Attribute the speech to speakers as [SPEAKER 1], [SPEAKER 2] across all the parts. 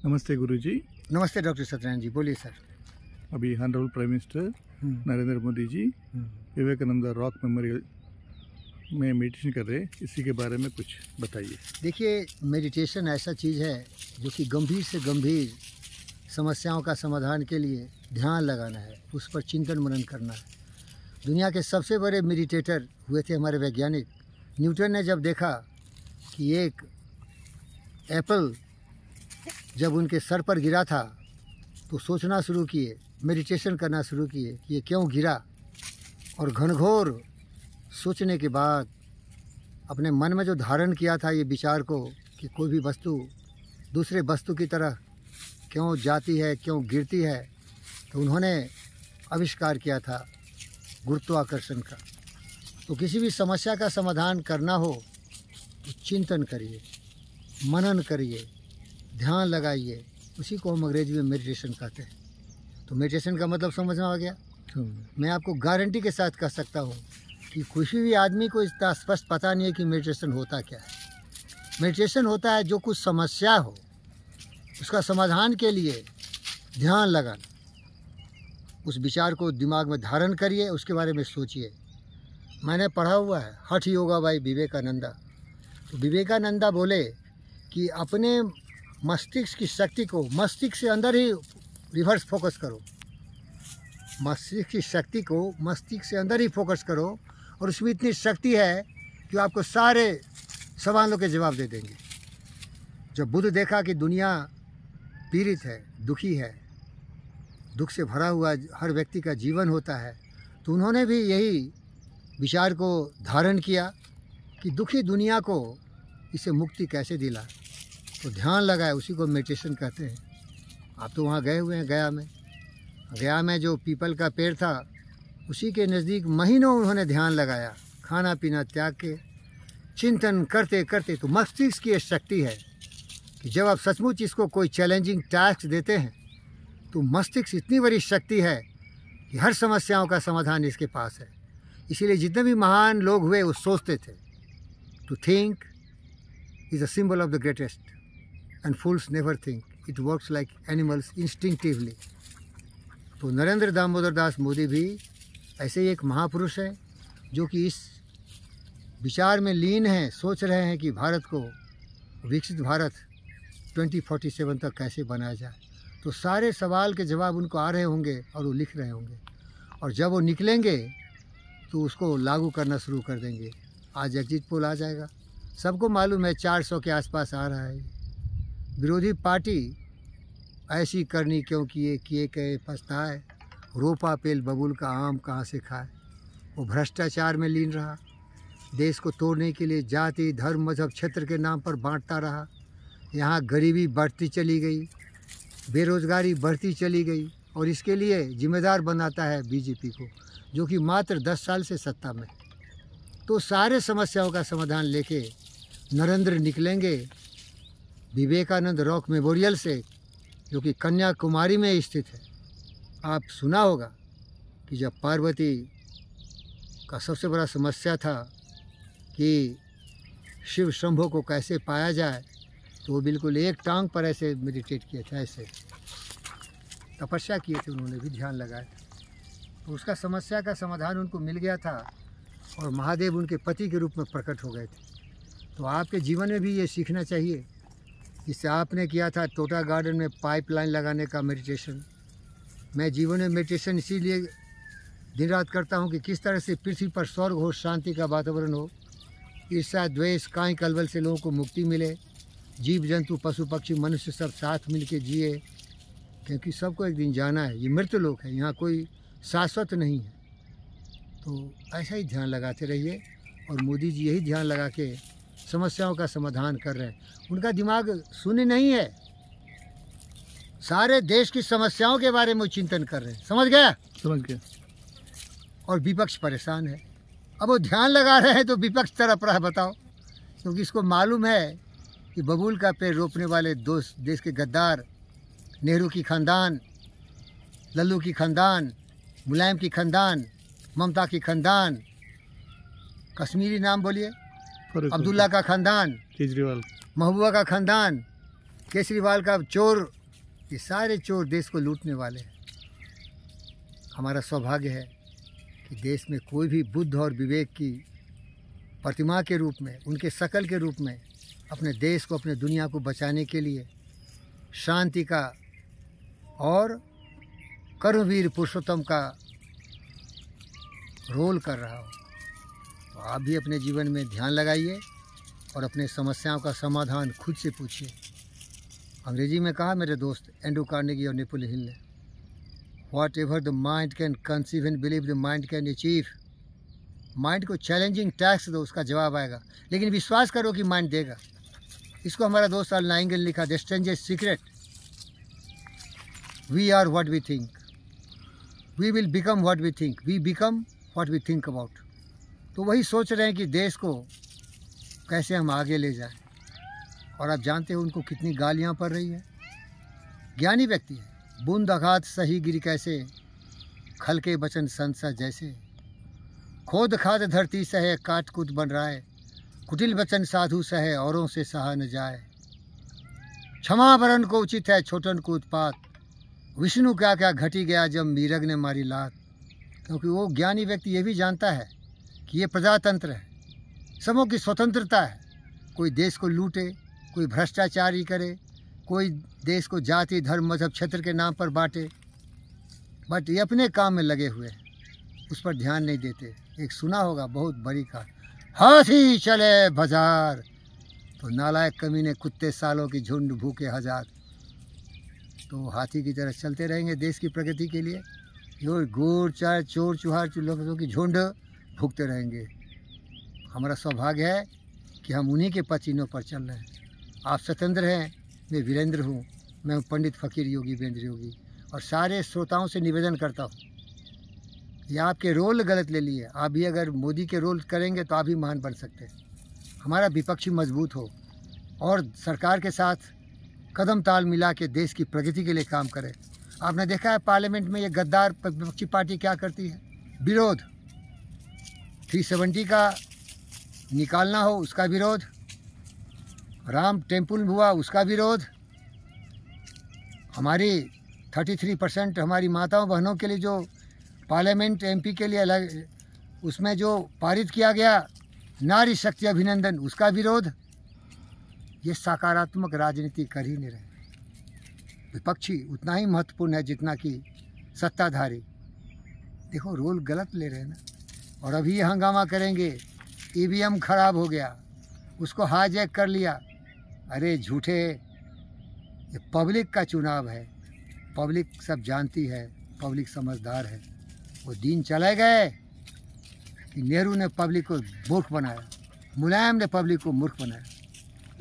[SPEAKER 1] नमस्ते गुरुजी।
[SPEAKER 2] नमस्ते डॉक्टर सत्यनारायण जी, बोलिए सर।
[SPEAKER 1] अभी honourable prime minister Narendra Modi ji Vivekananda rock memorial में मेडिटेशन कर रहे हैं, इसी के बारे में कुछ बताइए।
[SPEAKER 2] देखिए, मेडिटेशन ऐसा चीज़ है जो कि गंभीर से गंभीर समस्याओं का समाधान के लिए ध्यान लगाना है, उस पर चिंतन मनन करना है। दुनिया के सबसे बड़े मेडिटेटर हुए थे हमारे वैज्ञानिक। न्यूटन ने जब देखा कि एक एप्पल जब उनके सर पर गिरा था तो सोचना शुरू किए, मेडिटेशन करना शुरू किए कि ये क्यों गिरा, और घनघोर सोचने के बाद अपने मन में जो धारण किया था ये विचार को कि कोई भी वस्तु दूसरे वस्तु की तरह क्यों जाती है, क्यों गिरती है, तो उन्होंने आविष्कार किया था गुरुत्वाकर्षण का। तो किसी भी समस्या का समाधान करना हो तो चिंतन करिए, मनन करिए, ध्यान लगाइए, उसी को हम अंग्रेजी में मेडिटेशन कहते हैं। तो मेडिटेशन का मतलब समझ में आ गया। मैं आपको गारंटी के साथ कह सकता हूँ कि किसी भी आदमी को इतना स्पष्ट पता नहीं है कि मेडिटेशन होता क्या है। मेडिटेशन होता है जो कुछ समस्या हो उसका समाधान के लिए ध्यान लगाना, उस विचार को दिमाग में धारण करिए, उसके बारे में सोचिए। मैंने पढ़ा हुआ है हठ योगा बाई विवेकानंदा। तो विवेकानंदा बोले कि अपने मस्तिष्क की शक्ति को मस्तिष्क से अंदर ही रिवर्स फोकस करो, मस्तिष्क की शक्ति को मस्तिष्क से अंदर ही फोकस करो, और उसमें इतनी शक्ति है कि आपको सारे सवालों के जवाब दे देंगे। जब बुद्ध देखा कि दुनिया पीड़ित है, दुखी है, दुख से भरा हुआ हर व्यक्ति का जीवन होता है, तो उन्होंने भी यही विचार को धारण किया कि दुखी दुनिया को इसे मुक्ति कैसे दिलाए। तो ध्यान लगाए, उसी को मेडिटेशन कहते हैं। आप तो वहाँ गए हुए हैं गया में जो पीपल का पेड़ था उसी के नज़दीक महीनों उन्होंने ध्यान लगाया, खाना पीना त्याग के चिंतन करते करते। तो मस्तिष्क की ये शक्ति है कि जब आप सचमुच इसको कोई चैलेंजिंग टास्क देते हैं तो मस्तिष्क इतनी बड़ी शक्ति है कि हर समस्याओं का समाधान इसके पास है। इसीलिए जितने भी महान लोग हुए वो सोचते थे। To think is a symbol of the greatest and fools never think, it works like animals instinctively. तो नरेंद्र दामोदर दास मोदी भी ऐसे ही एक महापुरुष है जो कि इस विचार में लीन हैं, सोच रहे हैं कि भारत को विकसित भारत 2047 तक कैसे बनाया जाए। तो सारे सवाल के जवाब उनको आ रहे होंगे और वो लिख रहे होंगे, और जब वो निकलेंगे तो उसको लागू करना शुरू कर देंगे। आज एग्जिट पोल आ जाएगा, सबको मालूम है 400 के आसपास आ रहा है। विरोधी पार्टी ऐसी करनी क्यों किए कहे पछताए, रोपा पेल बबूल का आम कहाँ से खाए। वो भ्रष्टाचार में लीन रहा, देश को तोड़ने के लिए जाति धर्म मजहब क्षेत्र के नाम पर बांटता रहा। यहाँ गरीबी बढ़ती चली गई, बेरोजगारी बढ़ती चली गई, और इसके लिए जिम्मेदार बनाता है बीजेपी को, जो कि मात्र 10 साल से सत्ता में। तो सारे समस्याओं का समाधान लेके नरेंद्र निकलेंगे विवेकानंद रॉक मेमोरियल से, जो कि कन्याकुमारी में स्थित है। आप सुना होगा कि जब पार्वती का सबसे बड़ा समस्या था कि शिव शंभो को कैसे पाया जाए, तो वो बिल्कुल एक टांग पर ऐसे मेडिटेट किए थे, ऐसे तपस्या किए थे, उन्होंने भी ध्यान लगाया था। तो उसका समस्या का समाधान उनको मिल गया था, और महादेव उनके पति के रूप में प्रकट हो गए थे। तो आपके जीवन में भी ये सीखना चाहिए, जिससे आपने किया था टोटा गार्डन में पाइपलाइन लगाने का मेडिटेशन। मैं जीवन में मेडिटेशन इसीलिए दिन रात करता हूँ कि किस तरह से पृथ्वी पर स्वर्ग हो, शांति का वातावरण हो, ईर्ष्या द्वेष काई कलवल से लोगों को मुक्ति मिले, जीव जंतु पशु पक्षी मनुष्य सब साथ मिल के जिए, क्योंकि सबको एक दिन जाना है। ये मृत्यु लोक है, यहाँ कोई शाश्वत नहीं है। तो ऐसा ही ध्यान लगाते रहिए, और मोदी जी यही ध्यान लगा के समस्याओं का समाधान कर रहे हैं। उनका दिमाग शून्य नहीं है, सारे देश की समस्याओं के बारे में चिंतन कर रहे हैं। समझ गया?
[SPEAKER 1] समझ गया।
[SPEAKER 2] और विपक्ष परेशान है। अब वो ध्यान लगा रहे हैं तो विपक्ष तरफ रहा, बताओ, क्योंकि इसको मालूम है कि बबूल का पेड़ रोपने वाले दोस्त देश के गद्दार, नेहरू की खानदान, लल्लू की खानदान, मुलायम की खानदान, ममता की खानदान, कश्मीरी नाम बोलिए, अब्दुल्ला का खानदान,
[SPEAKER 1] केजरीवाल,
[SPEAKER 2] महबूबा का खानदान, केजरीवाल का चोर, ये सारे चोर देश को लूटने वाले हैं। हमारा सौभाग्य है कि देश में कोई भी बुद्ध और विवेक की प्रतिमा के रूप में, उनके शकल के रूप में अपने देश को, अपने दुनिया को बचाने के लिए शांति का और कर्मवीर पुरुषोत्तम का रोल कर रहा हो। तो आप भी अपने जीवन में ध्यान लगाइए और अपने समस्याओं का समाधान खुद से पूछिए। अंग्रेजी में कहा मेरे दोस्त एंड्रू कार्नेगी और नेपोलियन हिल ने, what ever the mind can conceive and believe the mind can achieve. Mind को चैलेंजिंग टैक्स दो, उसका जवाब आएगा, लेकिन विश्वास करो कि माइंड देगा। इसको हमारा दोस्त अर्ल नाइटिंगेल ने लिखा, the strangest secret, we are what we think, we will become what we think, we become what we think about. तो वही सोच रहे हैं कि देश को कैसे हम आगे ले जाएं। और आप जानते हो उनको कितनी गालियां पड़ रही है। ज्ञानी व्यक्ति है, बूंद आघात सही गिरी कैसे, खल के बचन संसा जैसे, खोद खाद धरती सहे काट कूट बन रहा है, कुटिल बचन साधु सहे औरों से सहा न जाए, क्षमा वरण को उचित है छोटन को उत्पात, विष्णु क्या क्या घटी गया जब मीरग ने मारी लात। क्योंकि वो ज्ञानी व्यक्ति ये भी जानता है कि ये प्रजातंत्र है, सबों की स्वतंत्रता है। कोई देश को लूटे, कोई भ्रष्टाचारी करे, कोई देश को जाति धर्म मजहब क्षेत्र के नाम पर बांटे, बट ये अपने काम में लगे हुए हैं, उस पर ध्यान नहीं देते। एक सुना होगा बहुत बड़ी का, हाथी चले बाजार तो नालायक कमीने कुत्ते सालों की झुंड भूखे हजार। तो हाथी की तरह चलते रहेंगे देश की प्रगति के लिए, और गोर चार चोर चुहार लोगों की झुंड भूखते रहेंगे। हमारा सौभाग्य है कि हम उन्हीं के पसीनों पर चल रहे हैं। आप सत्येंद्र हैं, मैं वीरेंद्र हूँ, मैं हूँ पंडित फ़कीर योगी वीरेंद्र योगी। और सारे श्रोताओं से निवेदन करता हूँ, ये आपके रोल गलत ले लिए, आप भी अगर मोदी के रोल करेंगे तो आप भी महान बन सकते हैं। हमारा विपक्षी मजबूत हो और सरकार के साथ कदम ताल मिला के देश की प्रगति के लिए काम करे। आपने देखा है पार्लियामेंट में ये गद्दार विपक्षी पार्टी क्या करती है, विरोध। 370 का निकालना हो उसका विरोध, राम टेम्पल हुआ उसका विरोध, हमारी 33% हमारी माताओं बहनों के लिए जो पार्लियामेंट एमपी के लिए अलग उसमें जो पारित किया गया नारी शक्ति अभिनंदन, उसका विरोध। ये सकारात्मक राजनीति कर ही नहीं रहे। विपक्षी उतना ही महत्वपूर्ण है जितना कि सत्ताधारी। देखो रोल गलत ले रहे हैं ना। और अभी ये हंगामा करेंगे, ईवीएम खराब हो गया, उसको हाईजैक कर लिया। अरे झूठे, ये पब्लिक का चुनाव है, पब्लिक सब जानती है, पब्लिक समझदार है। वो दिन चले गए कि नेहरू ने पब्लिक को मूर्ख बनाया, मुलायम ने पब्लिक को मूर्ख बनाया,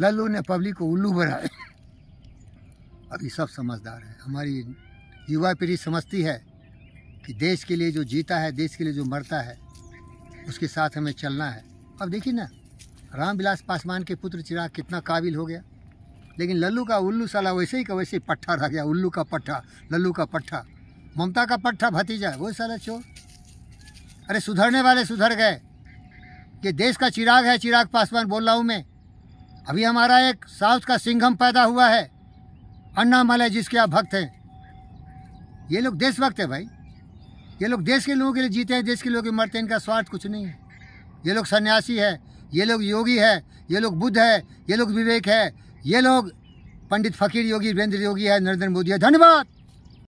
[SPEAKER 2] लल्लू ने पब्लिक को उल्लू बनाया। अभी सब समझदार है। हमारी युवा पीढ़ी समझती है कि देश के लिए जो जीता है, देश के लिए जो मरता है, उसके साथ हमें चलना है। अब देखिए ना, रामविलास पासवान के पुत्र चिराग कितना काबिल हो गया, लेकिन लल्लू का उल्लू साला वैसे ही का वैसे ही पट्ठा रह गया। उल्लू का पट्ठा, लल्लू का पट्ठा, ममता का पट्ठा भतीजा, वो साला चोर। अरे सुधरने वाले सुधर गए। ये देश का चिराग है, चिराग पासवान बोल रहा हूँ मैं। अभी हमारा एक साउथ का सिंघम पैदा हुआ है, अन्नामलई, जिसके आप भक्त हैं। ये लोग देशभक्त है भाई, ये लोग देश के लोगों के लिए जीते हैं, देश के लोगों के मरते हैं, इनका स्वार्थ कुछ नहीं है। ये लोग सन्यासी है, ये लोग योगी है, ये लोग बुद्ध है, ये लोग विवेक है, ये लोग पंडित फ़कीर योगी वीरेंद्र योगी है, नरेंद्र मोदी है। धन्यवाद।